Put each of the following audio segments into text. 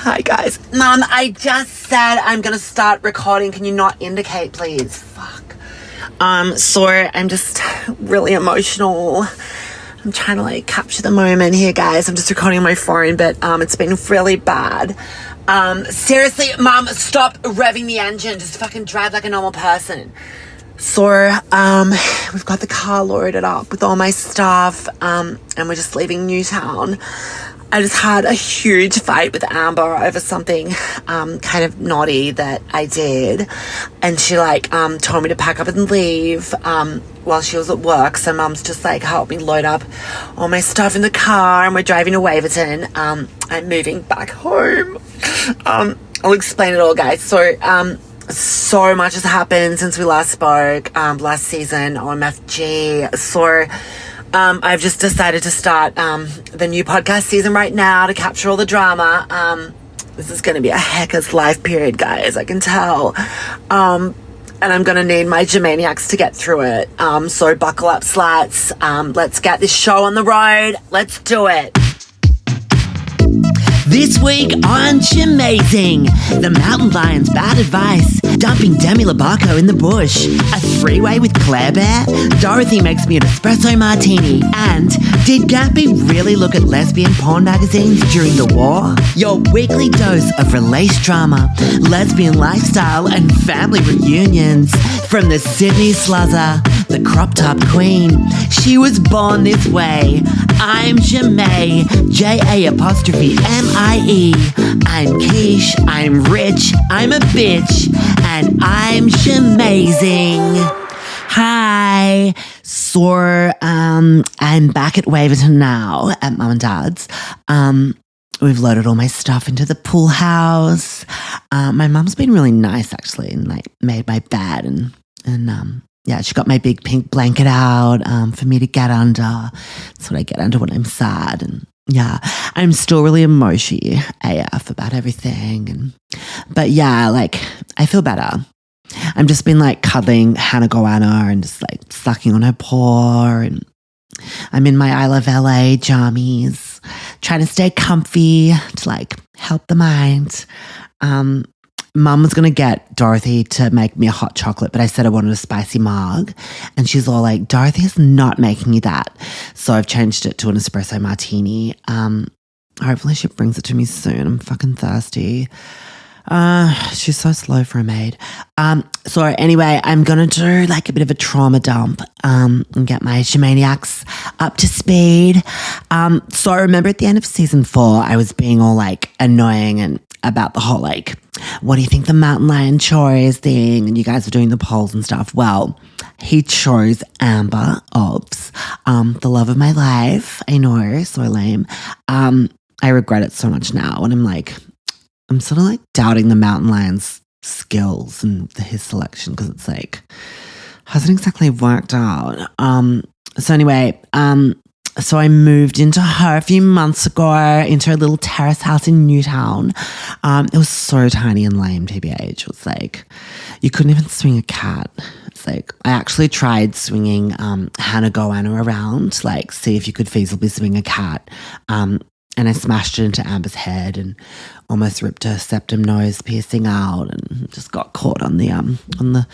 Hi guys. Mum, I just said I'm gonna start recording. Can you not indicate, please? Fuck. Sorry, I'm just really emotional. I'm trying to like capture the moment here, guys. I'm just recording on my phone, but it's been really bad. Seriously, Mum, stop revving the engine. Just fucking drive like a normal person. So, we've got the car loaded up with all my stuff, and we're just leaving Newtown. I just had a huge fight with Amber over something, kind of naughty that I did. And she, told me to pack up and leave, while she was at work. So Mum's just, helped me load up all my stuff in the car, and we're driving to Waverton. I'm moving back home. I'll explain it all, guys. So much has happened since we last spoke, last season on MFG. So, I've just decided to start the new podcast season right now to capture all the drama. This is going to be a hecka's life period, guys, I can tell. And I'm going to need my Germaniacs to get through it. So buckle up, sluts. Let's get this show on the road. Let's do it. This week on Jamazing, the Mountain Lion's bad advice, dumping Demi Lobarko in the bush, a three-way with Claire Bear, Dorothy makes me an espresso martini, and did Gappy really look at lesbian porn magazines during the war? Your weekly dose of release drama, lesbian lifestyle, and family reunions. From the Sydney sluzzer, the crop top queen, she was born this way. I'm Jamay, J-A-M-I-E. I'm quiche, I'm rich, I'm a bitch, and I'm Jamazing. Hi. So, I'm back at Waverton now at Mum and Dad's. We've loaded all my stuff into the pool house. My mum's been really nice actually, and made my bed and yeah, she got my big pink blanket out for me to get under. That's what I get under when I'm sad. And yeah, I'm still really emotional AF about everything. But yeah, I feel better. I've just been cuddling Hannah Goanna and just sucking on her paw. And I'm in my I Love LA jammies, trying to stay comfy to help the mind. Mum was going to get Dorothy to make me a hot chocolate, but I said I wanted a spicy marg. And she's all like, Dorothy is not making you that. So I've changed it to an espresso martini. Hopefully she brings it to me soon. I'm fucking thirsty. She's so slow for a maid. So anyway, I'm going to do a bit of a trauma dump, and get my Germaniacs up to speed. So I remember at the end of season 4, I was being all annoying and about the whole what do you think the mountain lion chose thing? And you guys were doing the polls and stuff. Well, he chose Amber Obs, the love of my life. I know, so lame. I regret it so much now. And I'm sort of doubting the mountain lion's skills and his selection, because it's hasn't exactly worked out. So anyway, so I moved into her a few months ago, into a little terrace house in Newtown. It was so tiny and lame, TBH. It was you couldn't even swing a cat. It's I actually tried swinging Hannah Goanna around, see if you could feasibly swing a cat. And I smashed it into Amber's head and almost ripped her septum nose piercing out, and just got caught on the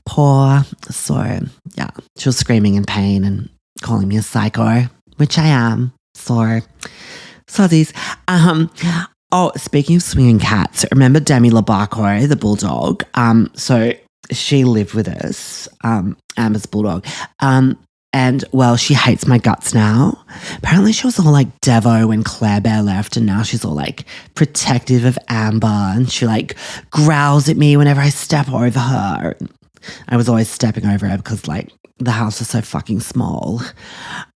paw. So yeah, she was screaming in pain and calling me a psycho, which I am. So these. Oh, speaking of swinging cats, remember Demi Lobarko, the bulldog? So she lived with us, Amber's bulldog. And, well, she hates my guts now. Apparently she was all Devo when Claire Bear left, and now she's all protective of Amber, and she growls at me whenever I step over her. I was always stepping over her because the house is so fucking small.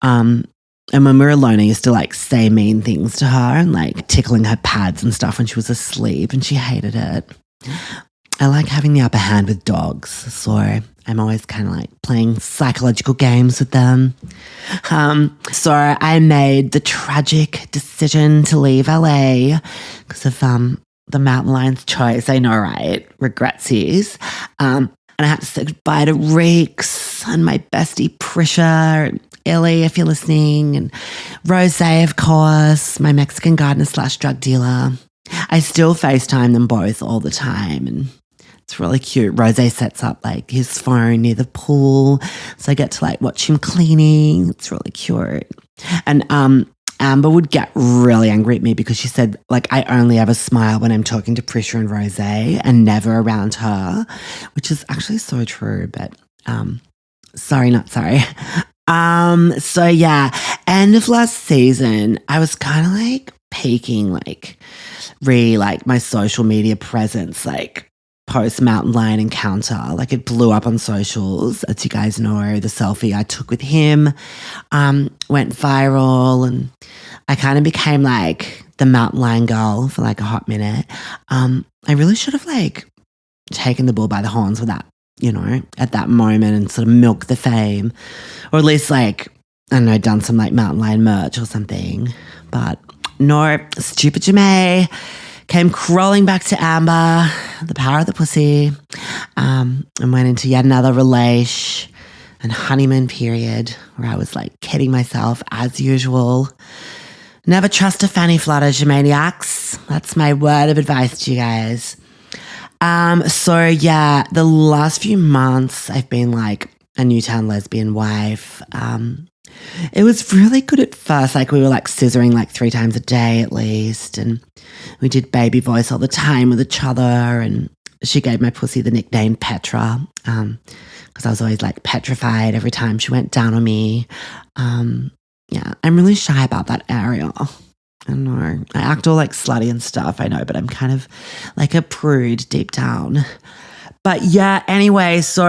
And when we were alone, I used to say mean things to her and tickling her pads and stuff when she was asleep, and she hated it. I like having the upper hand with dogs, so I'm always kind of playing psychological games with them. So I made the tragic decision to leave LA because of the mountain lion's choice. I know, right? Regretsies. And I had to say goodbye to Reeks and my bestie Prisha, and Illy, if you're listening, and Rose, of course, my Mexican gardener / drug dealer. I still FaceTime them both all the time, and it's really cute. Rose sets up like his phone near the pool, so I get to like watch him cleaning. It's really cute. And Amber would get really angry at me because she said like I only ever smile when I'm talking to Prisha and Rose and never around her, which is actually so true, but sorry, not sorry. So yeah, end of last season, I was kind of like peaking like my social media presence, like post mountain lion encounter. Like it blew up on socials, as you guys know. The selfie I took with him went viral, and I kind of became like the mountain lion girl for like a hot minute. I really should have like taken the bull by the horns with that, you know, at that moment, and sort of milk the fame, or at least like, I don't know, done some like mountain lion merch or something. But no, stupid Jemay came crawling back to Amber, the power of the pussy, and went into yet another relation and honeymoon period where I was like kidding myself as usual. Never trust a fanny flutter, Jemaniacs. That's my word of advice to you guys. So yeah, the last few months I've been like a Newtown lesbian wife. It was really good at first. Like we were like scissoring like 3 times a day at least, and we did baby voice all the time with each other, and she gave my pussy the nickname Petra because I was always like petrified every time she went down on me. Yeah, I'm really shy about that area. I don't know. I act all like slutty and stuff, I know, but I'm kind of like a prude deep down. But yeah, anyway, so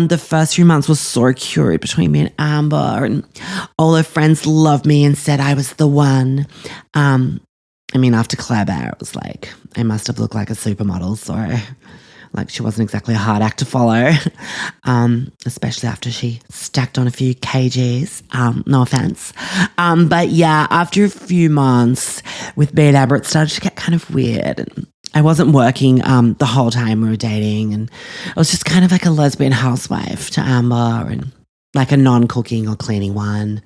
the first few months was so cute between me and Amber, and all her friends loved me and said I was the one. I mean, after Claire Bear, it was like, I must have looked like a supermodel, so like she wasn't exactly a hard act to follow, especially after she stacked on a few kgs, no offense. But yeah, after a few months with me and Amber, it started to get kind of weird, and I wasn't working the whole time we were dating, and I was just kind of like a lesbian housewife to Amber, and like a non-cooking or cleaning one,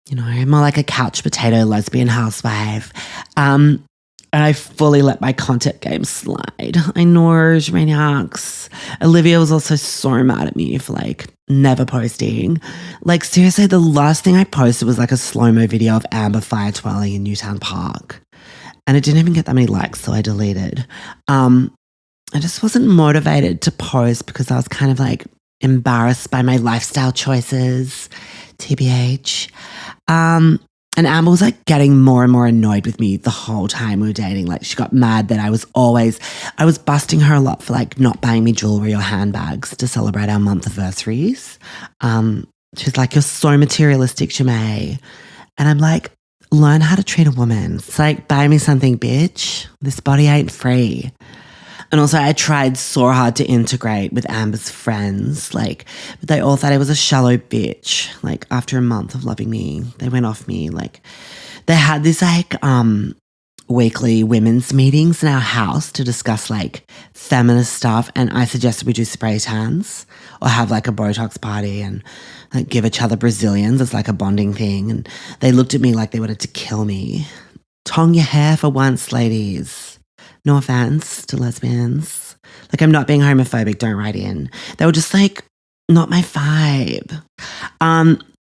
you know, more like a couch potato lesbian housewife. And I fully let my content game slide. I know, maniacs. Olivia was also so mad at me for like never posting. Like seriously, the last thing I posted was like a slow-mo video of Amber fire twirling in Newtown Park. And it didn't even get that many likes, so I deleted. I just wasn't motivated to post because I was kind of like embarrassed by my lifestyle choices, TBH. And Amber was like getting more and more annoyed with me the whole time we were dating. Like she got mad that I was busting her a lot for like not buying me jewelry or handbags to celebrate our month anniversaries. She's like, you're so materialistic, Jemay. And I'm like, learn how to treat a woman. It's like, buy me something, bitch. This body ain't free. And also I tried so hard to integrate with Amber's friends, like, but they all thought I was a shallow bitch. Like after a month of loving me, they went off me. Like they had this like weekly women's meetings in our house to discuss like feminist stuff, and I suggested we do spray tans or have like a Botox party and like give each other Brazilians as like a bonding thing. And they looked at me like they wanted to kill me. Tong your hair for once, ladies. No offense to lesbians. Like, I'm not being homophobic, don't write in. They were just like, not my vibe.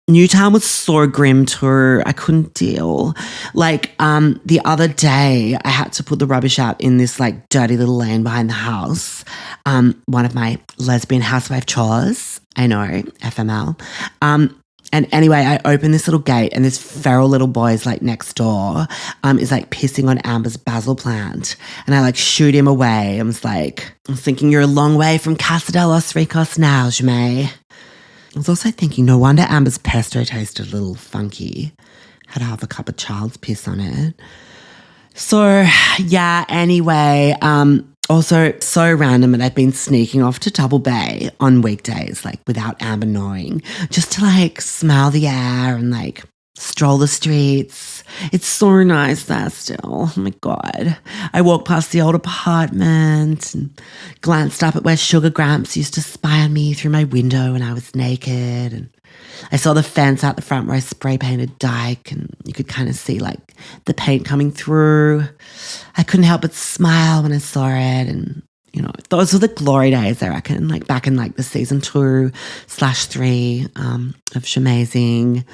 Newtown was so grim too. I couldn't deal. Like, the other day, I had to put the rubbish out in this like dirty little lane behind the house. One of my lesbian housewife chores. I know, FML. And anyway, I opened this little gate, and this feral little boy is like next door, is like pissing on Amber's basil plant. And I like shoot him away. I was thinking you're a long way from Casa de los Ricos now, Jemay. I was also thinking, no wonder Amber's pesto tasted a little funky. Had to have a cup of child's piss on it. So yeah, anyway, also so random, and I've been sneaking off to Double Bay on weekdays, like without Amber knowing, just to like smell the air and like stroll the streets. It's so nice there still. Oh my God. I walked past the old apartment and glanced up at where Sugar Gramps used to spy on me through my window when I was naked, and I saw the fence out the front where I spray painted dyke, and you could kind of see like the paint coming through. I couldn't help but smile when I saw it. And, you know, those were the glory days, I reckon, like back in like the season 2/3 of Shamazing.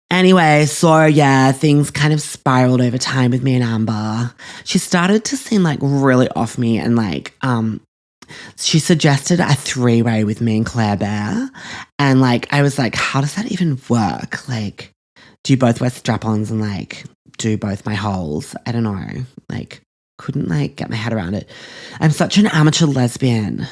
Anyway, so yeah, things kind of spiraled over time with me and Amber. She started to seem like really off me, and like, she suggested a 3-way with me and Claire Bear. And like, I was like, how does that even work? Like, do you both wear strap-ons and like do both my holes? I don't know. Like, couldn't like get my head around it. I'm such an amateur lesbian,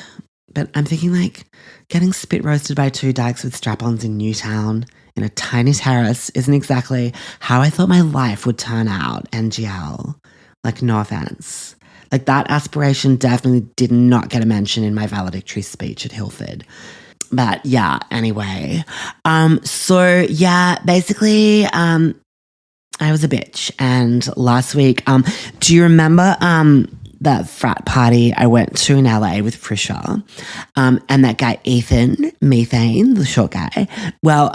but I'm thinking like getting spit roasted by 2 dykes with strap-ons in Newtown in a tiny terrace isn't exactly how I thought my life would turn out, NGL. Like, no offense. Like, that aspiration definitely did not get a mention in my valedictory speech at Hilford. But yeah, anyway. So yeah, basically, I was a bitch. And last week, do you remember that frat party I went to in LA with Prisha? And that guy Ethan, Methane, the short guy. Well,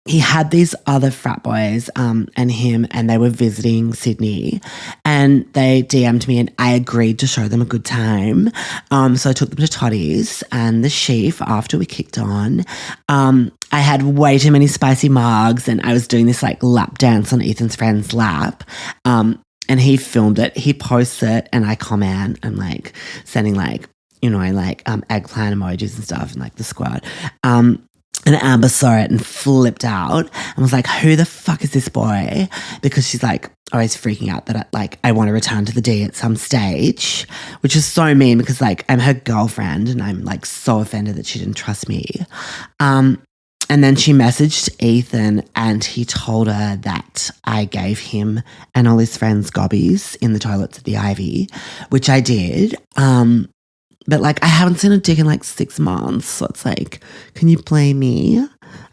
he had these other frat boys and him, and they were visiting Sydney, and they DM'd me, and I agreed to show them a good time. So I took them to Toddy's and the Sheaf after we kicked on. I had way too many spicy margs, and I was doing this like lap dance on Ethan's friend's lap. And he filmed it, he posts it, and I comment. I'm like sending like, you know, like eggplant emojis and stuff, and like the squad. And Amber saw it and flipped out and was like, who the fuck is this boy? Because she's like always freaking out that I want to return to the D at some stage, which is so mean because like I'm her girlfriend and I'm like so offended that she didn't trust me. And then she messaged Ethan and he told her that I gave him and all his friends gobbies in the toilets at the Ivy, which I did. But like I haven't seen a dick in like 6 months. So it's like, can you blame me?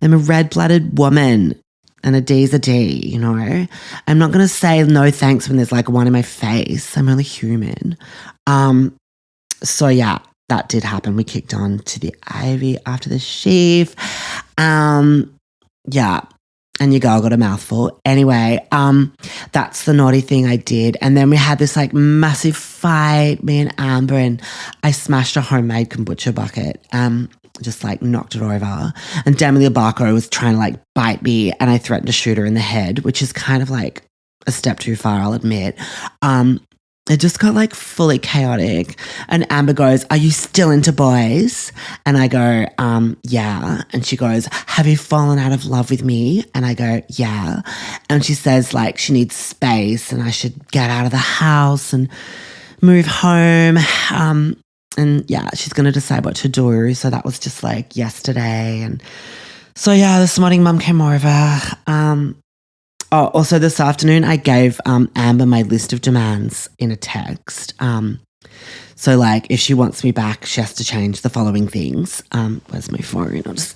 I'm a red-blooded woman and a D's a D, you know? I'm not going to say no thanks when there's like one in my face. I'm only human. So yeah, that did happen. We kicked on to the Ivy after the Sheaf. Yeah. And your girl got a mouthful. Anyway, that's the naughty thing I did. And then we had this like massive fight, me and Amber, and I smashed a homemade kombucha bucket, just like knocked it over. And Demi Lobarko was trying to like bite me, and I threatened to shoot her in the head, which is kind of like a step too far, I'll admit. It just got like fully chaotic. And Amber goes, are you still into boys? And I go, yeah. And she goes, have you fallen out of love with me? And I go, yeah. And she says like she needs space and I should get out of the house and move home. And yeah, she's going to decide what to do. So that was just like yesterday. And so yeah, this morning mum came over. Oh, also this afternoon, I gave Amber my list of demands in a text. So, like, if she wants me back, she has to change the following things. Where's my phone? I'll just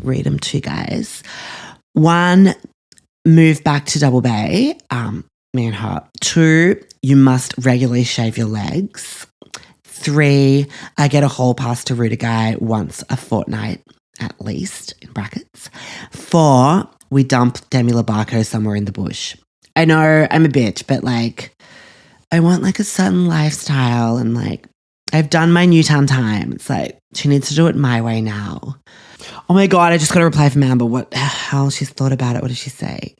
read them to you guys. 1, move back to Double Bay, me and her. 2, you must regularly shave your legs. 3, I get a hall pass to root a guy once a fortnight, at least, in brackets. 4, we dump Demi Lobarko somewhere in the bush. I know I'm a bitch, but like, I want like a certain lifestyle and like, I've done my Newtown time. It's like, she needs to do it my way now. Oh my God, I just got a reply from Amber. What the hell? She's thought about it. What did she say?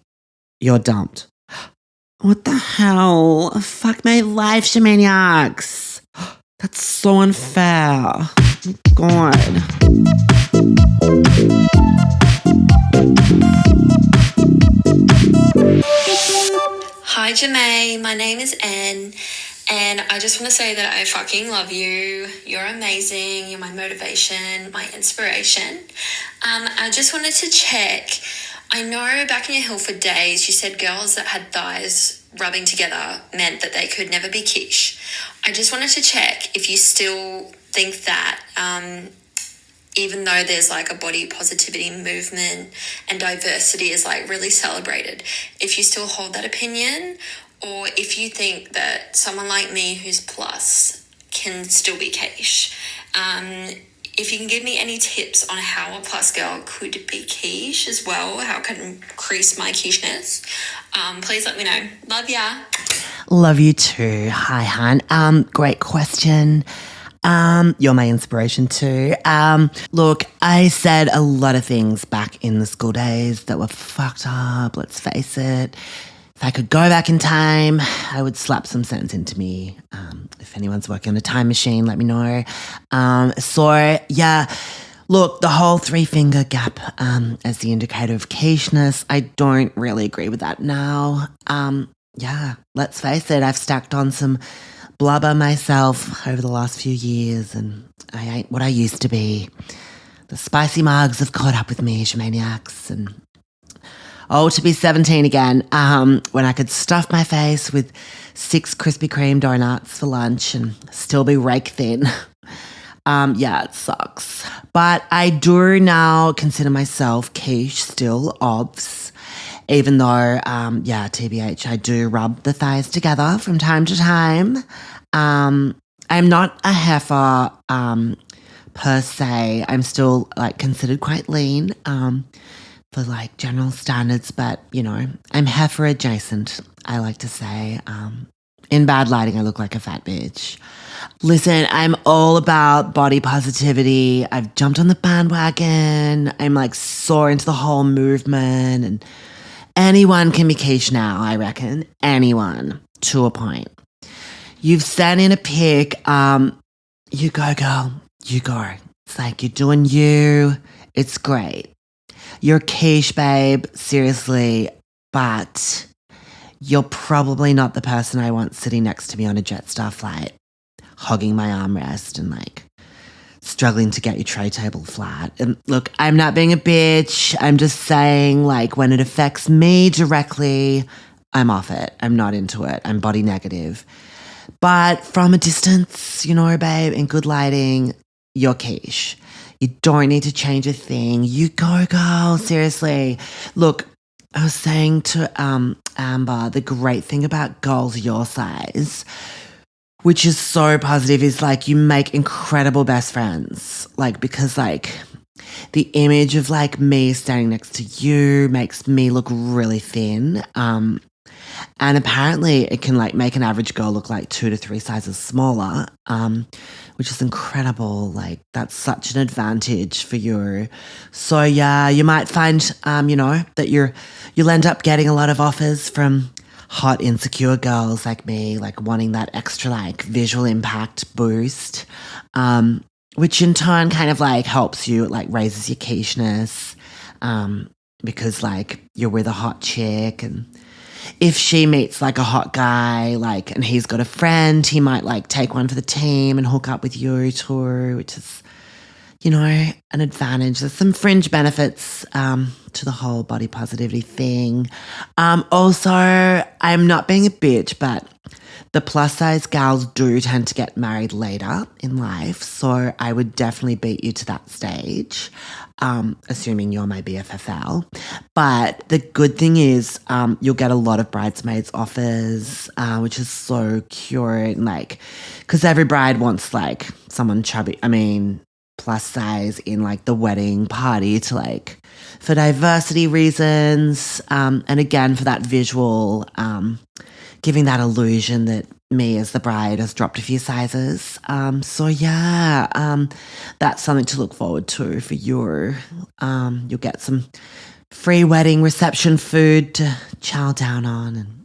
You're dumped. What the hell? Fuck my life, Shamaniacs. That's so unfair. Oh my God. Hi Jamae, my name is Anne, and I just want to say that I fucking love you. You're amazing. You're my motivation, my inspiration. I just wanted to check. I know back in your Hilford days, you said girls that had thighs rubbing together meant that they could never be quiche. I just wanted to check if you still think that, even though there's like a body positivity movement and diversity is like really celebrated, if you still hold that opinion, or if you think that someone like me who's plus can still be quiche. If you can give me any tips on how a plus girl could be quiche as well, how I can increase my quicheness, please let me know. Love ya. Love you too. Hi, Han. Great question. You're my inspiration too. Look, I said a lot of things back in the school days that were fucked up, let's face it. If I could go back in time, I would slap some sense into me. If anyone's working on a time machine, let me know. Look, the whole 3-finger gap as the indicator of quiche-ness, I don't really agree with that now. Let's face it, I've stacked on some blubber myself over the last few years and I ain't what I used to be. The spicy mugs have caught up with me, maniacs, and to be 17 again, when I could stuff my face with 6 Krispy Kreme donuts for lunch and still be rake thin. It sucks. But I do now consider myself quiche still, obvs. Even though, TBH, I do rub the thighs together from time to time. I'm not a heifer per se. I'm still considered quite lean for general standards, but I'm heifer adjacent, I like to say. In bad lighting, I look like a fat bitch. Listen, I'm all about body positivity. I've jumped on the bandwagon. I'm so into the whole movement, and anyone can be quiche now, I reckon. Anyone, to a point. You've sent in a pic. You go, girl. You go. It's you're doing you. It's great. You're quiche, babe. Seriously. But you're probably not the person I want sitting next to me on a Jetstar flight, hogging my armrest and struggling to get your tray table flat. And look, I'm not being a bitch. I'm just saying when it affects me directly, I'm off it. I'm not into it. I'm body negative. But from a distance, babe, in good lighting, you're quiche. You don't need to change a thing. You go, girl. Seriously. Look, I was saying to Amber, the great thing about girls your size, which is so positive, is you make incredible best friends. Because the image of me standing next to you makes me look really thin. And apparently it can make an average girl look 2 to 3 sizes smaller, which is incredible. That's such an advantage for you. So you might find, that you'll end up getting a lot of offers from hot, insecure girls like me, wanting that extra visual impact boost, which in turn kind of helps you, raises your quiche-ness, because you're with a hot chick, and if she meets a hot guy, and he's got a friend, he might take one for the team and hook up with you too, which is, an advantage. There's some fringe benefits to the whole body positivity thing. Also, I'm not being a bitch, but the plus size gals do tend to get married later in life, so I would definitely beat you to that stage, assuming you're my BFFL. But the good thing is you'll get a lot of bridesmaids offers, which is so cute, because every bride wants someone chubby, plus size in the wedding party to for diversity reasons, and again for that visual, giving that illusion that me as the bride has dropped a few sizes. That's something to look forward to for you. You'll get some free wedding reception food to chow down on, and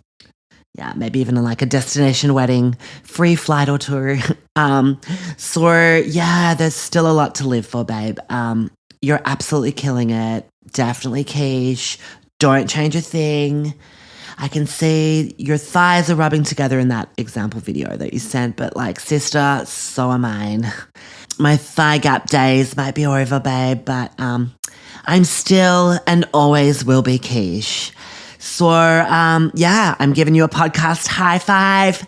maybe even a destination wedding, free flight or two. There's still a lot to live for, babe. You're absolutely killing it. Definitely quiche. Don't change a thing. I can see your thighs are rubbing together in that example video that you sent, but sister, so are mine. My thigh gap days might be over, babe, but I'm still and always will be quiche. So, I'm giving you a podcast high five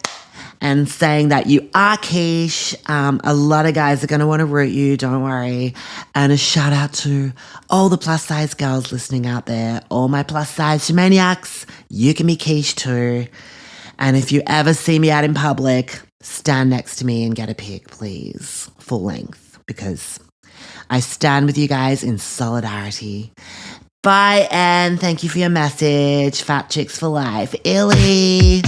and saying that you are quiche. A lot of guys are going to want to root you, don't worry. And a shout out to all the plus size girls listening out there, all my plus size maniacs, you can be quiche too. And if you ever see me out in public, stand next to me and get a pic, please, full length, because I stand with you guys in solidarity. Bye, and thank you for your message. Fat chicks for life. Illy.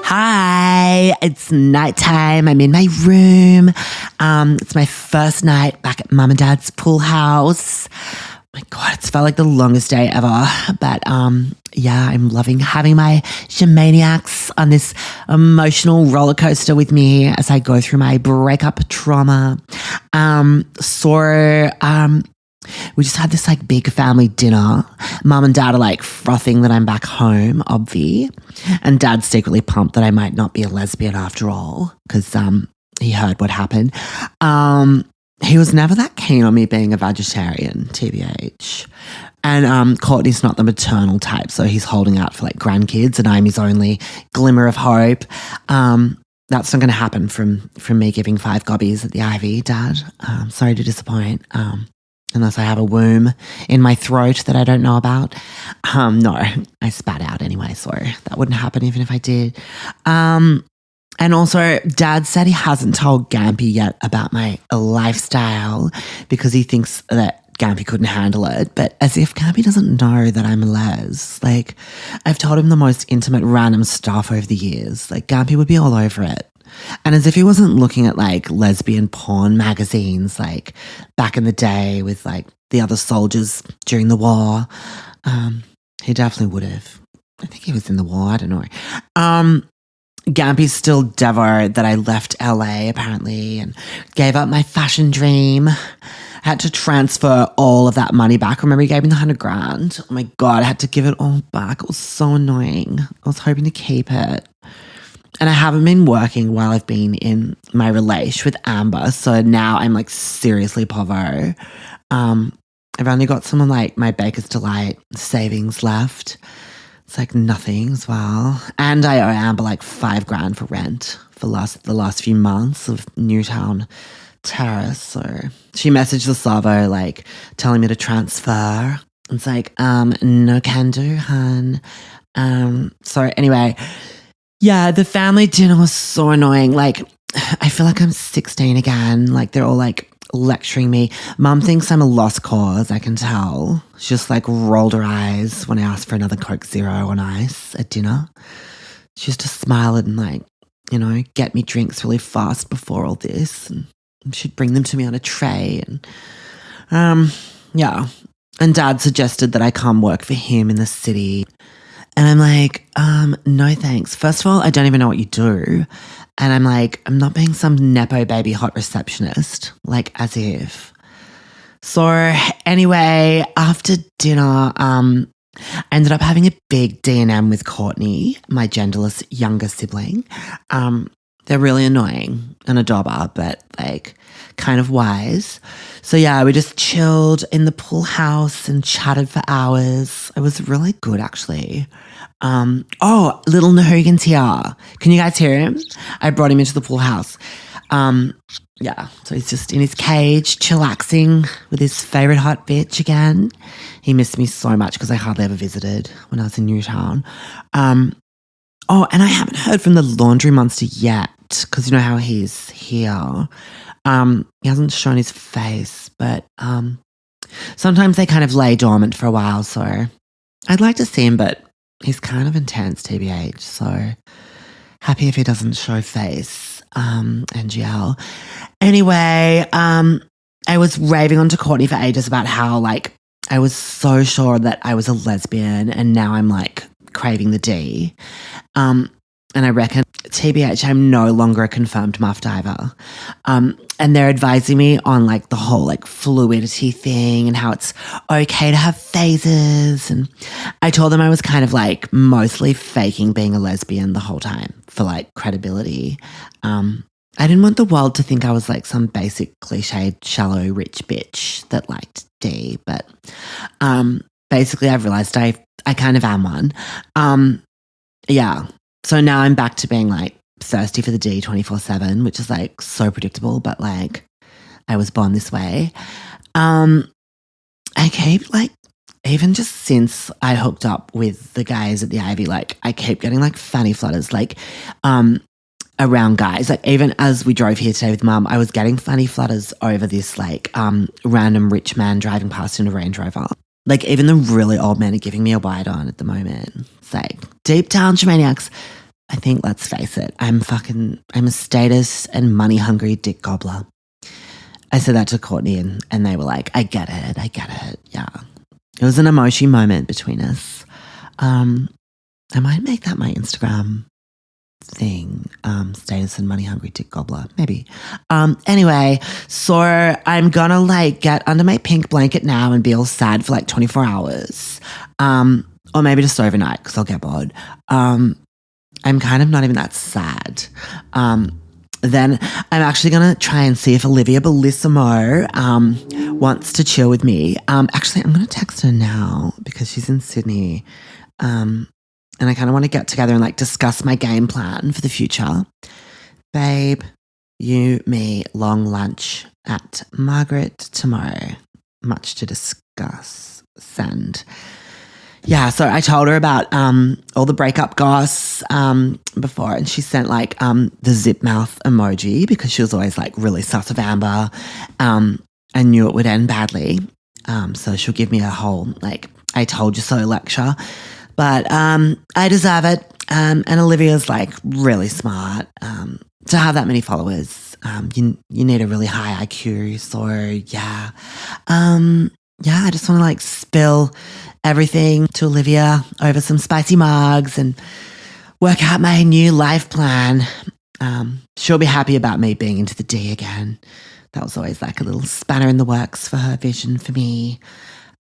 Hi, it's nighttime. I'm in my room. It's my first night back at mum and dad's pool house. My God, it's felt like the longest day ever. But yeah, I'm loving having my shamaniacs on this emotional roller coaster with me as I go through my breakup trauma. We just had this like big family dinner. Mum and dad are like frothing that I'm back home, obvi. And dad's secretly pumped that I might not be a lesbian after all, because he heard what happened. He was never that keen on me being a vegetarian, TBH. And Courtney's not the maternal type, so he's holding out for like grandkids, and I'm his only glimmer of hope. That's not going to happen from me giving 5 gobbies at the Ivy, Dad. Sorry to disappoint. Unless I have a womb in my throat that I don't know about. No, I spat out anyway, so that wouldn't happen even if I did. And also, Dad said he hasn't told Gampy yet about my lifestyle because he thinks that Gampy couldn't handle it. But as if Gampy doesn't know that I'm a les. Like, I've told him the most intimate random stuff over the years. Like, Gampy would be all over it. And as if he wasn't looking at like lesbian porn magazines like back in the day with like the other soldiers during the war. He definitely would have. I think he was in the war, I don't know. Gampy's still devo that I left LA apparently and gave up my fashion dream. I had to transfer all of that money back. Remember he gave me the $100,000? Oh my God, I had to give it all back. It was so annoying. I was hoping to keep it. And I haven't been working while I've been in my relation with Amber. So now I'm like seriously povo. I've only got some of like my Baker's Delight savings left. It's like nothing as well. And I owe Amber like $5,000 for rent for the last few months of Newtown Terrace. So she messaged the Savo like telling me to transfer. It's like, no can do, hun. So anyway, yeah, the family dinner was so annoying. Like, I feel like I'm 16 again. Like, they're all like lecturing me. Mum thinks I'm a lost cause, I can tell. She just like rolled her eyes when I asked for another Coke Zero on ice at dinner. She used to smile and like, you know, get me drinks really fast before all this. And she'd bring them to me on a tray. And yeah. And Dad suggested that I come work for him in the city. And I'm like, no thanks. First of all, I don't even know what you do. And I'm like, I'm not being some Nepo baby hot receptionist. Like, as if. So anyway, after dinner, I ended up having a big D&M with Courtney, my genderless younger sibling. They're really annoying and a dobber, but like kind of wise. So yeah, we just chilled in the pool house and chatted for hours. It was really good actually. Oh, little Nahugan's here. Can you guys hear him? I brought him into the pool house. Yeah, so he's just in his cage, chillaxing with his favourite hot bitch again. He missed me so much because I hardly ever visited when I was in Newtown. Oh, and I haven't heard from the laundry monster yet because you know how he's here. He hasn't shown his face, but sometimes they kind of lay dormant for a while, so I'd like to see him, but he's kind of intense, TBH, so happy if he doesn't show face, NGL. Anyway, I was raving on to Courtney for ages about how, like, I was so sure that I was a lesbian and now I'm, like, craving the D. And I reckon, TBH, I'm no longer a confirmed muff diver. And they're advising me on like the whole like fluidity thing and how it's okay to have phases. And I told them I was kind of like mostly faking being a lesbian the whole time for like credibility. I didn't want the world to think I was like some basic cliched, shallow, rich bitch that liked D. But basically I've realized I kind of am one. Yeah. So now I'm back to being like thirsty for the D 24/7, which is like so predictable, but like I was born this way. I keep like, even just since I hooked up with the guys at the Ivy, like I keep getting like fanny flutters. Like, around guys. Like even as we drove here today with Mum, I was getting funny flutters over this like random rich man driving past in a Range Rover. Like even the really old men are giving me a wide on at the moment. It's like deep down, Shamaniacs, I think, let's face it, I'm a status and money hungry dick gobbler. I said that to Courtney and they were like, I get it. Yeah. It was an emoji moment between us. I might make that my Instagram thing, status and money hungry dick gobbler, maybe. Anyway, so I'm gonna like get under my pink blanket now and be all sad for like 24 hours. Or maybe just overnight because I'll get bored. I'm kind of not even that sad. Then I'm actually going to try and see if Olivia Bellissimo wants to chill with me. Actually, I'm going to text her now because she's in Sydney. And I kind of want to get together and like discuss my game plan for the future. Babe, you, me, long lunch at Margaret tomorrow. Much to discuss. Send. Yeah, so I told her about all the breakup goss before, and she sent like the zip mouth emoji because she was always like really sus of Amber. I knew it would end badly, so she'll give me a whole like I told you so lecture. But I deserve it, and Olivia's like really smart. To have that many followers, you need a really high IQ. So yeah, I just want to like spill everything to Olivia over some spicy mugs and work out my new life plan. She'll be happy about me being into the D again. That was always like a little spanner in the works for her vision for me.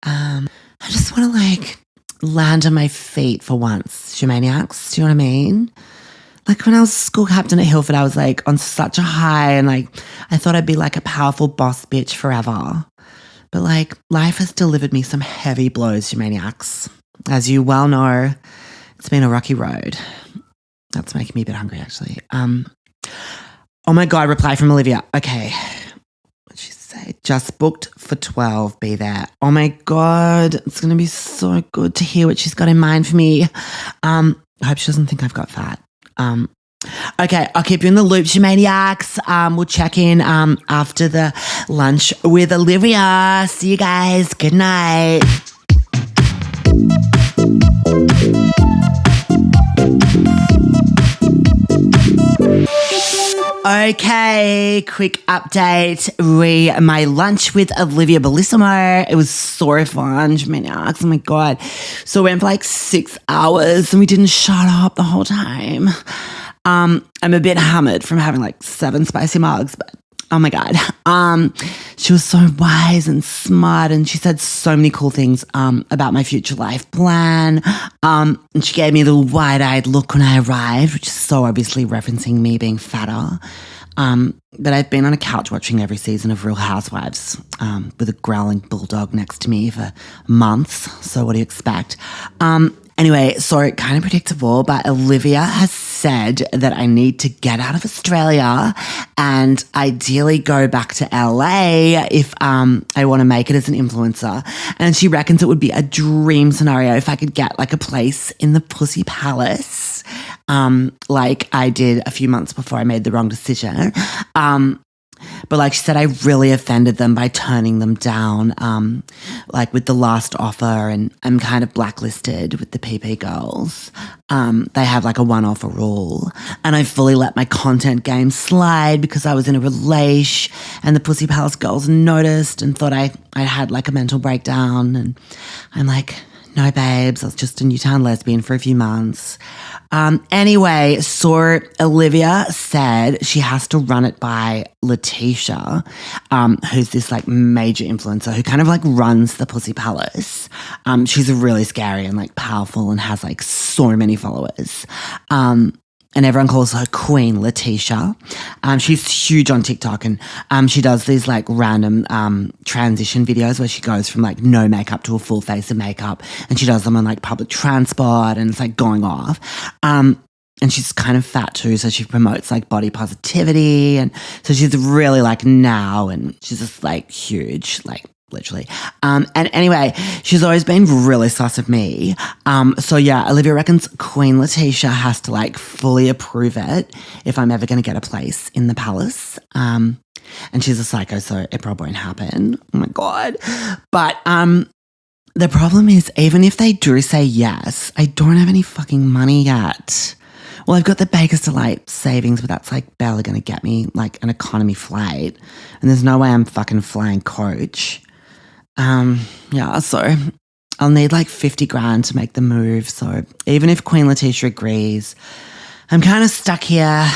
I just want to like land on my feet for once, Shamaniacs. Do you know what I mean? Like when I was school captain at Hilford, I was like on such a high and like I thought I'd be like a powerful boss bitch forever. But like life has delivered me some heavy blows, you maniacs. As you well know, it's been a rocky road. That's making me a bit hungry actually. Oh my God, reply from Olivia. Okay. What'd she say? Just booked for 12, be there. Oh my God, it's going to be so good to hear what she's got in mind for me. I hope she doesn't think I've got fat. Okay, I'll keep you in the loop, you maniacs. We'll check in after the lunch with Olivia. See you guys. Good night. Okay, quick update. My lunch with Olivia Bellissimo. It was so fun, maniacs. Oh my God. So we went for like 6 hours and we didn't shut up the whole time. I'm a bit hammered from having like 7 spicy mugs, but oh my God. She was so wise and smart and she said so many cool things about my future life plan. And she gave me a little wide-eyed look when I arrived, which is so obviously referencing me being fatter. But I've been on a couch watching every season of Real Housewives with a growling bulldog next to me for months. So what do you expect? Anyway, so kind of predictable, but Olivia has said that I need to get out of Australia and ideally go back to LA if I want to make it as an influencer. And she reckons it would be a dream scenario if I could get like a place in the Pussy Palace, like I did a few months before I made the wrong decision. But like she said, I really offended them by turning them down, like with the last offer, and I'm kind of blacklisted with the PP girls. They have like a one offer rule, and I fully let my content game slide because I was in a relation, and the Pussy Palace girls noticed and thought I had like a mental breakdown, and I'm like, no, babes, I was just a Newtown lesbian for a few months. Anyway, so Olivia said she has to run it by Letitia, who's this like major influencer who kind of like runs the Pussy Palace. She's really scary and like powerful and has like so many followers. And everyone calls her Queen Letitia. She's huge on TikTok and she does these like random transition videos where she goes from like no makeup to a full face of makeup, and she does them on like public transport and it's like going off. And she's kind of fat too, so she promotes like body positivity, and so she's really like now, and she's just like huge, like literally. And anyway, she's always been really sus of me. So yeah, Olivia reckons Queen Latisha has to like fully approve it if I'm ever going to get a place in the palace. And she's a psycho, so it probably won't happen. Oh my God. But the problem is, even if they do say yes, I don't have any fucking money yet. Well, I've got the Baker's Delight savings, but that's like barely going to get me like an economy flight. And there's no way I'm fucking flying coach. Yeah, so I'll need like 50 grand to make the move. So even if Queen Latisha agrees, I'm kind of stuck here.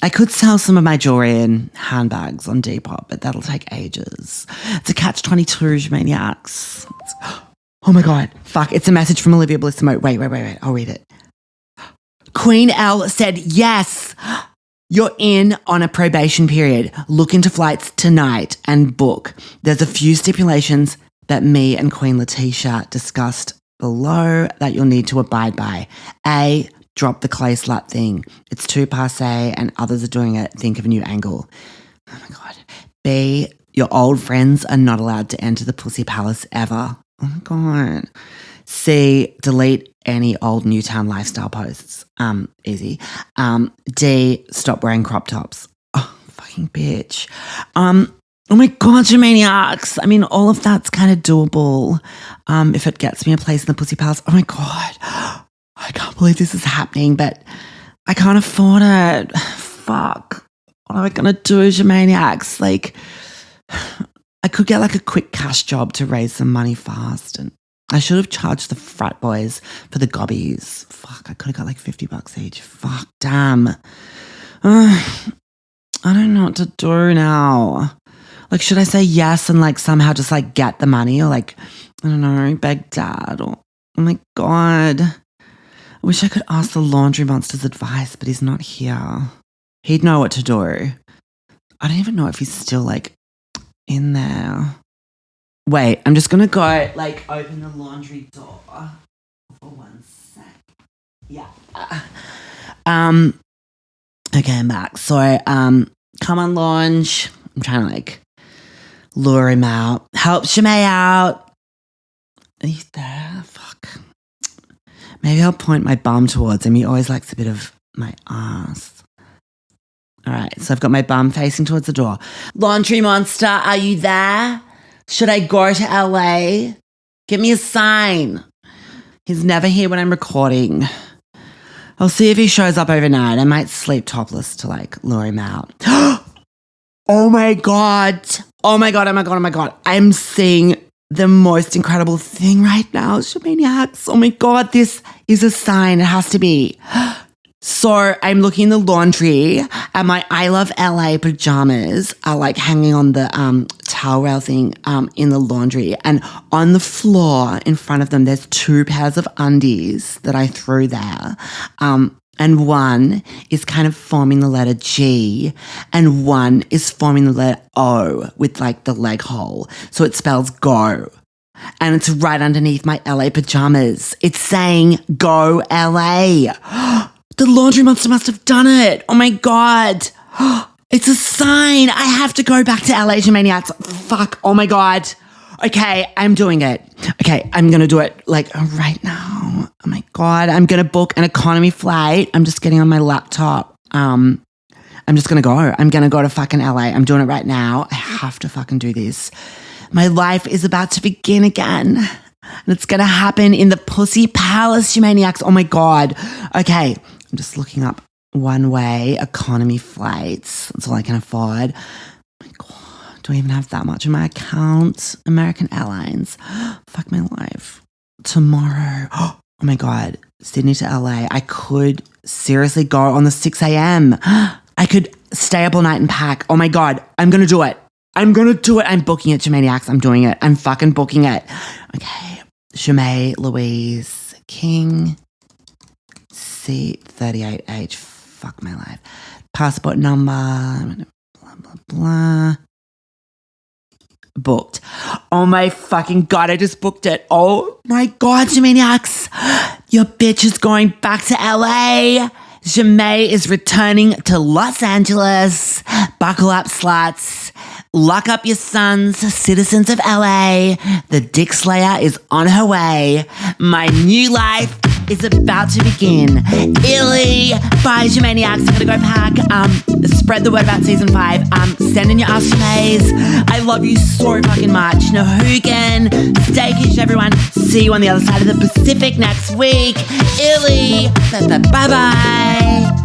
I could sell some of my jewelry and handbags on Depop, but that'll take ages. It's a catch-22, maniacs. Oh my God, fuck, it's a message from Olivia Bellissimo. Wait, I'll read it. Queen L said, yes, you're in on a probation period. Look into flights tonight and book. There's a few stipulations that me and Queen Latisha discussed below that you'll need to abide by. A, drop the clay slut thing. It's too passé and others are doing it. Think of a new angle. Oh my God. B, your old friends are not allowed to enter the Pussy Palace ever. Oh my God. C, delete any old Newtown lifestyle posts. Easy. D, stop wearing crop tops. Oh, fucking bitch. Oh my God, you maniacs. I mean, all of that's kind of doable if it gets me a place in the Pussy Palace. Oh my God. I can't believe this is happening, but I can't afford it. Fuck. What am I going to do, you maniacs? Like, I could get like a quick cash job to raise some money fast, and I should have charged the frat boys for the gobbies. Fuck, I could have got like $50 each. Fuck, damn. I don't know what to do now. Like, should I say yes and like somehow just like get the money, or like, I don't know, beg dad, or oh my God. I wish I could ask the laundry monster's advice, but he's not here. He'd know what to do. I don't even know if he's still like in there. Wait, I'm just gonna go like open the laundry door for 1 sec. Yeah. Okay, I'm back. So come on, launch. I'm trying to like lure him out. Help Shimei out. Are you there? Fuck. Maybe I'll point my bum towards him. He always likes a bit of my ass. All right, so I've got my bum facing towards the door. Laundry monster, are you there? Should I go to LA? Give me a sign. He's never here when I'm recording. I'll see if he shows up overnight. I might sleep topless to like lure him out. Oh my God. Oh my God, oh my God, oh my God. I'm seeing the most incredible thing right now, Shamaniacs. Oh my God, this is a sign. It has to be. So I'm looking in the laundry and my I Love LA pajamas are like hanging on the towel rail thing in the laundry. And on the floor in front of them, there's 2 pairs of undies that I threw there. And one is kind of forming the letter G and one is forming the letter O with like the leg hole. So it spells go. And it's right underneath my LA pajamas. It's saying go LA. The laundry monster must have done it. Oh my God. It's a sign. I have to go back to LA, maniacs. Fuck. Oh my God. Okay, I'm doing it. Okay, I'm going to do it like right now. Oh my God. I'm going to book an economy flight. I'm just getting on my laptop. I'm just going to go. I'm going to go to fucking LA. I'm doing it right now. I have to fucking do this. My life is about to begin again. And it's going to happen in the Pussy Palace, you maniacs. Oh my God. Okay, I'm just looking up one-way economy flights. That's all I can afford. Oh my God. Don't even have that much in my account. American Airlines. Fuck my life. Tomorrow. Oh my God. Sydney to LA. I could seriously go on the 6 a.m. I could stay up all night and pack. Oh my God. I'm going to do it. I'm going to do it. I'm booking it, Jamaniacs. I'm doing it. I'm fucking booking it. Okay. Shimei Louise King. C38H. Fuck my life. Passport number. Blah, blah, blah. Booked. Oh my fucking God, I just booked it. Oh my God, Jamaniacs. Your bitch is going back to LA. Jemay is returning to Los Angeles. Buckle up, sluts. Lock up your sons, citizens of LA. The Dick Slayer is on her way. My new life is about to begin. Lilley, bye, you maniacs. I'm gonna go pack. Spread the word about season 5. Send in your ask Jamays. I love you so fucking much. No hoogan. Stay kish, everyone. See you on the other side of the Pacific next week. Lilley, bye bye.